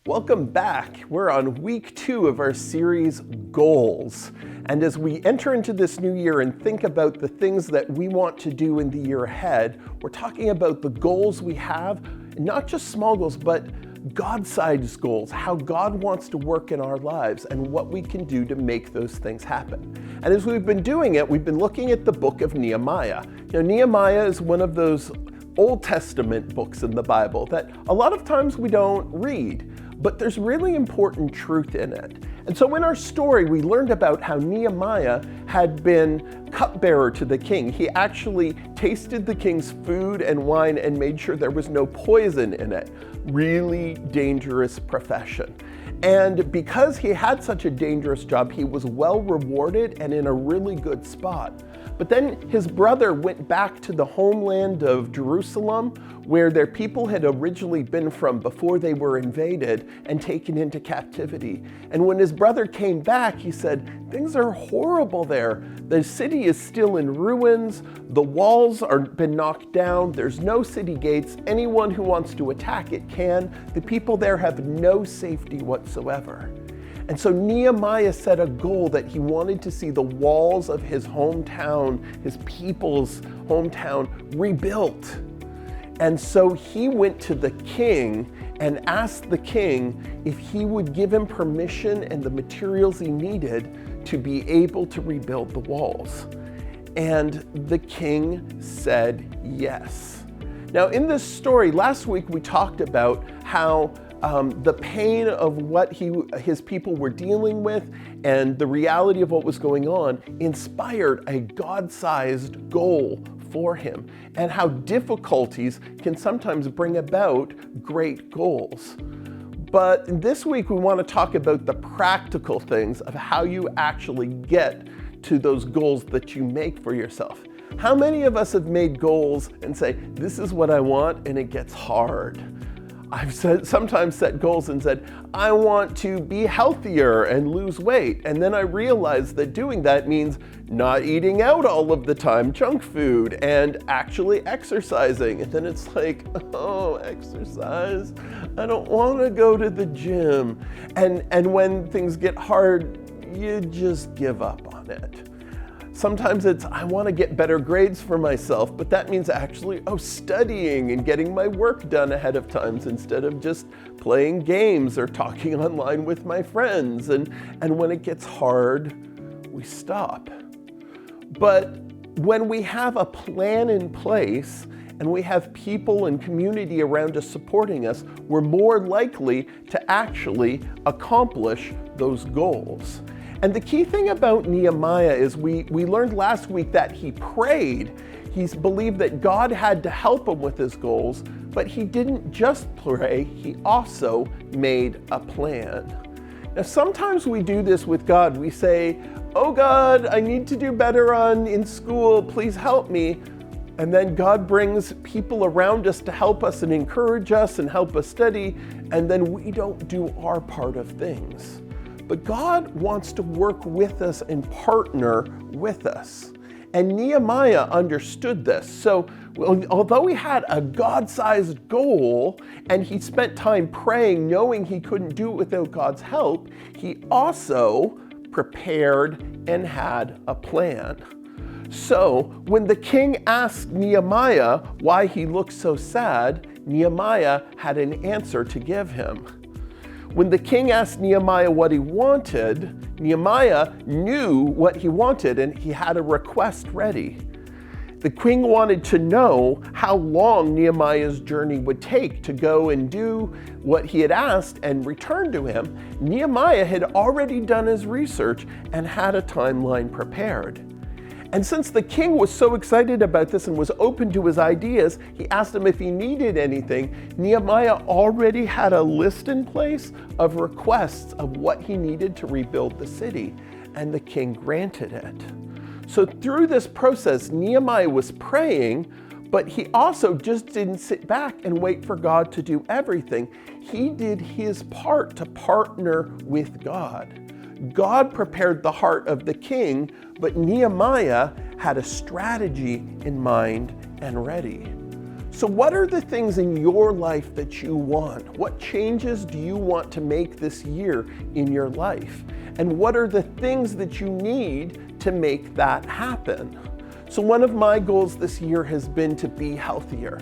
Welcome back. We're on week 2 of our series, Goals. And as we enter into this new year and think about the things that we want to do in the year ahead, we're talking about the goals we have, not just small goals, but God-sized goals, how God wants to work in our lives and what we can do to make those things happen. And as we've been doing it, we've been looking at the book of Nehemiah. Nehemiah is one of those Old Testament books in the Bible that a lot of times we don't read, but there's really important truth in it. And so in our story, we learned about how Nehemiah had been cupbearer to the king. He actually tasted the king's food and wine and made sure there was no poison in it. Really dangerous profession. And because he had such a dangerous job, he was well rewarded and in a really good spot. But then his brother went back to the homeland of Jerusalem, where their people had originally been from before they were invaded and taken into captivity. And when his brother came back, he said, things are horrible there. The city is still in ruins. The walls are been knocked down. There's no city gates. Anyone who wants to attack it can. The people there have no safety whatsoever. And so Nehemiah set a goal that he wanted to see the walls of his hometown, his people's hometown, rebuilt. And so he went to the king and asked the king if he would give him permission and the materials he needed to be able to rebuild the walls. And the king said yes. Now in this story, last week we talked about how the pain of what his people were dealing with and the reality of what was going on inspired a God-sized goal for him, and how difficulties can sometimes bring about great goals. But this week we want to talk about the practical things of how you actually get to those goals that you make for yourself. How many of us have made goals and say, this is what I want, and it gets hard? I've sometimes set goals and said, I want to be healthier and lose weight. And then I realized that doing that means not eating out all of the time, junk food, and actually exercising. And then it's like, oh, exercise. I don't want to go to the gym. And when things get hard, you just give up on it. Sometimes it's, I want to get better grades for myself, but that means actually, studying and getting my work done ahead of time instead of just playing games or talking online with my friends. And when it gets hard, we stop. But when we have a plan in place and we have people and community around us supporting us, we're more likely to actually accomplish those goals. And the key thing about Nehemiah is we learned last week that he prayed. He believed that God had to help him with his goals, but he didn't just pray, he also made a plan. Now, sometimes we do this with God. We say, oh God, I need to do better in school, please help me. And then God brings people around us to help us and encourage us and help us study, and then we don't do our part of things. But God wants to work with us and partner with us. And Nehemiah understood this. So although he had a God-sized goal and he spent time praying, knowing he couldn't do it without God's help, he also prepared and had a plan. So when the king asked Nehemiah why he looked so sad, Nehemiah had an answer to give him. When the king asked Nehemiah what he wanted, Nehemiah knew what he wanted and he had a request ready. The king wanted to know how long Nehemiah's journey would take to go and do what he had asked and return to him. Nehemiah had already done his research and had a timeline prepared. And since the king was so excited about this and was open to his ideas, he asked him if he needed anything. Nehemiah already had a list in place of requests of what he needed to rebuild the city, and the king granted it. So through this process, Nehemiah was praying, but he also just didn't sit back and wait for God to do everything. He did his part to partner with God. God prepared the heart of the king, but Nehemiah had a strategy in mind and ready. So what are the things in your life that you want? What changes do you want to make this year in your life? And what are the things that you need to make that happen? So one of my goals this year has been to be healthier.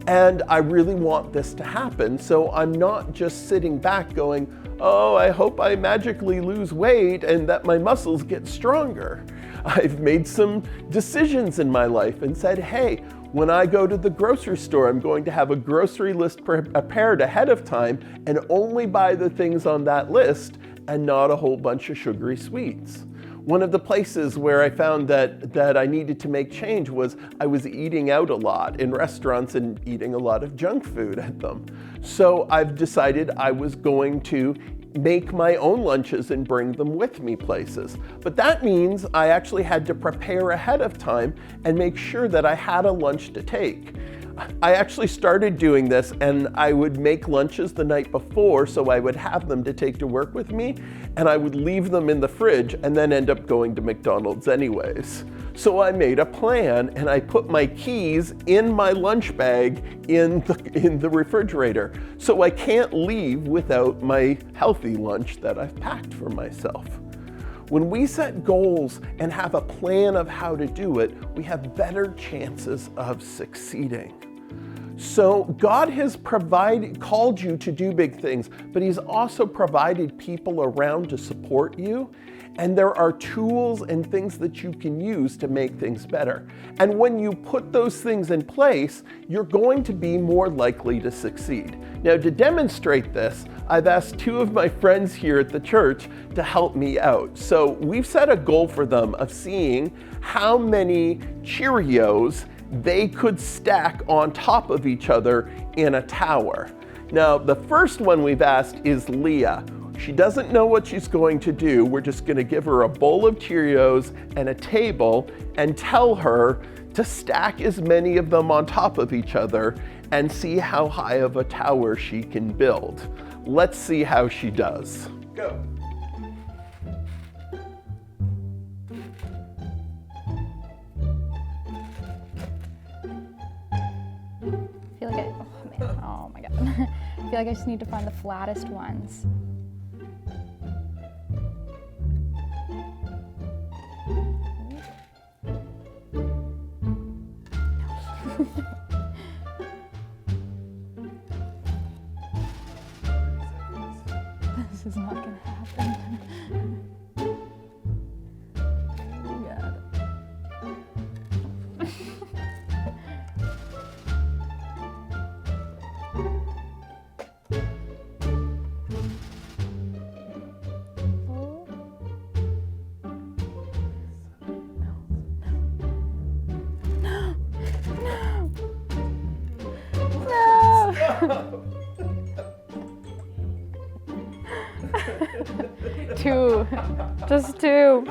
And I really want this to happen. So I'm not just sitting back going, oh, I hope I magically lose weight and that my muscles get stronger. I've made some decisions in my life and said, hey, when I go to the grocery store, I'm going to have a grocery list prepared ahead of time and only buy the things on that list and not a whole bunch of sugary sweets. One of the places where I found that I needed to make change was I was eating out a lot in restaurants and eating a lot of junk food at them. So I've decided I was going to make my own lunches and bring them with me places. But that means I actually had to prepare ahead of time and make sure that I had a lunch to take. I actually started doing this, and I would make lunches the night before so I would have them to take to work with me, and I would leave them in the fridge and then end up going to McDonald's anyways. So I made a plan and I put my keys in my lunch bag in the refrigerator. So I can't leave without my healthy lunch that I've packed for myself. When we set goals and have a plan of how to do it, we have better chances of succeeding. So God has called you to do big things, but He's also provided people around to support you. And there are tools and things that you can use to make things better. And when you put those things in place, you're going to be more likely to succeed. Now, to demonstrate this, I've asked two of my friends here at the church to help me out. So we've set a goal for them of seeing how many Cheerios they could stack on top of each other in a tower. Now, the first one we've asked is Leah. She doesn't know what she's going to do. We're just going to give her a bowl of Cheerios and a table and tell her to stack as many of them on top of each other and see how high of a tower she can build. Let's see how she does. Go. I feel like oh my God. I feel like I just need to find the flattest ones. This is not gonna happen. Oh God. Two. Just two.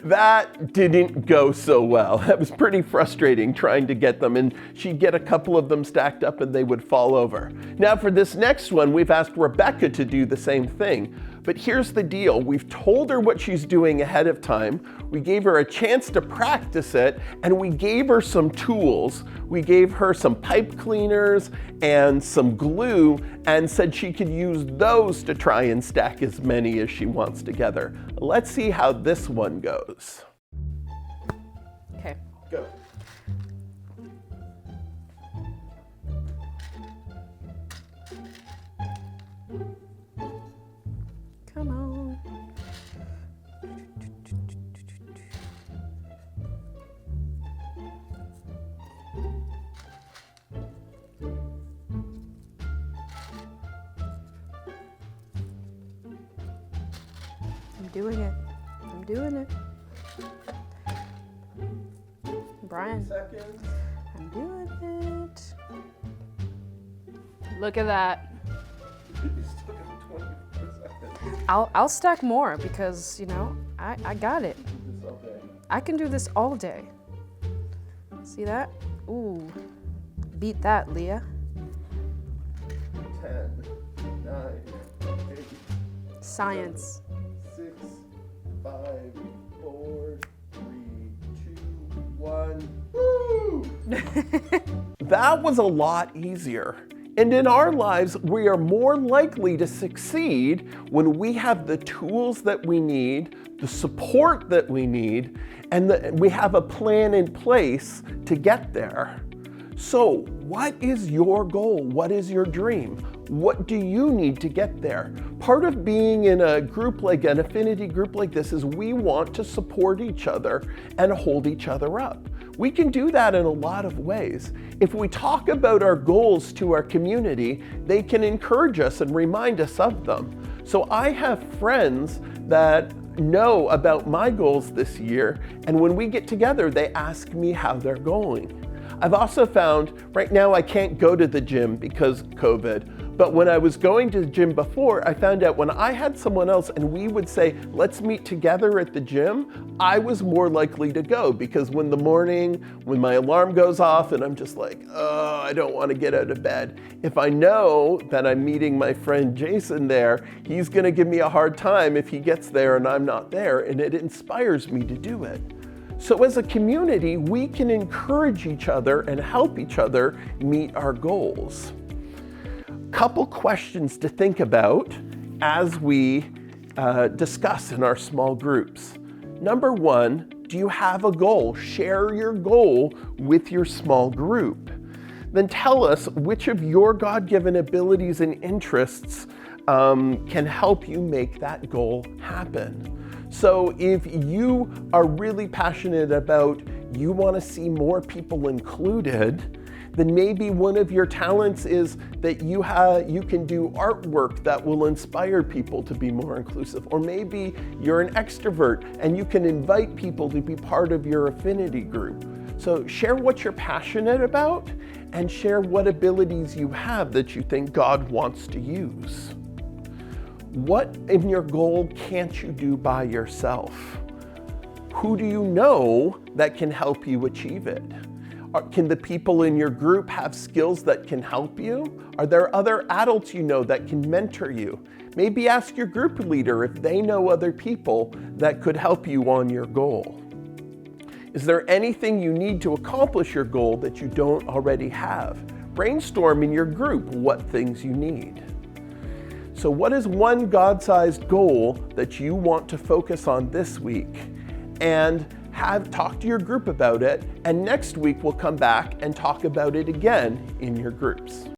That didn't go so well. That was pretty frustrating trying to get them, and she'd get a couple of them stacked up and they would fall over. Now for this next one, we've asked Rebecca to do the same thing. But here's the deal. We've told her what she's doing ahead of time. We gave her a chance to practice it, and we gave her some tools. We gave her some pipe cleaners and some glue and said she could use those to try and stack as many as she wants together. Let's see how this one goes. Okay. Go. Come on. I'm doing it. I'm doing it. Brian, Seconds. I'm doing it. Look at that. You still got 24 seconds. I'll stack more because, you know, I got it. This all day. I can do this all day. See that? Ooh. Beat that, Leah. 10, 9, 8, Science. 6, 5, 4, 3, 2, 1. Woo! That was a lot easier. And in our lives, we are more likely to succeed when we have the tools that we need, the support that we need, and we have a plan in place to get there. So, what is your goal? What is your dream? What do you need to get there? Part of being in a group like an affinity group like this is we want to support each other and hold each other up. We can do that in a lot of ways. If we talk about our goals to our community, they can encourage us and remind us of them. So I have friends that know about my goals this year, and when we get together, they ask me how they're going. I've also found, right now I can't go to the gym because COVID, but when I was going to the gym before, I found out when I had someone else and we would say, let's meet together at the gym, I was more likely to go, because when my alarm goes off and I'm just like, oh, I don't want to get out of bed. If I know that I'm meeting my friend Jason there, he's going to give me a hard time if he gets there and I'm not there, and it inspires me to do it. So as a community, we can encourage each other and help each other meet our goals. Couple questions to think about as we discuss in our small groups. Number one, do you have a goal? Share your goal with your small group. Then tell us which of your God-given abilities and interests can help you make that goal happen. So if you are really passionate about, you want to see more people included, then maybe one of your talents is that you can do artwork that will inspire people to be more inclusive. Or maybe you're an extrovert and you can invite people to be part of your affinity group. So share what you're passionate about and share what abilities you have that you think God wants to use. What in your goal can't you do by yourself? Who do you know that can help you achieve it? Can the people in your group have skills that can help you? Are there other adults you know that can mentor you? Maybe ask your group leader if they know other people that could help you on your goal. Is there anything you need to accomplish your goal that you don't already have? Brainstorm in your group what things you need. So what is one God-sized goal that you want to focus on this week? And talk to your group about it, and next week we'll come back and talk about it again in your groups.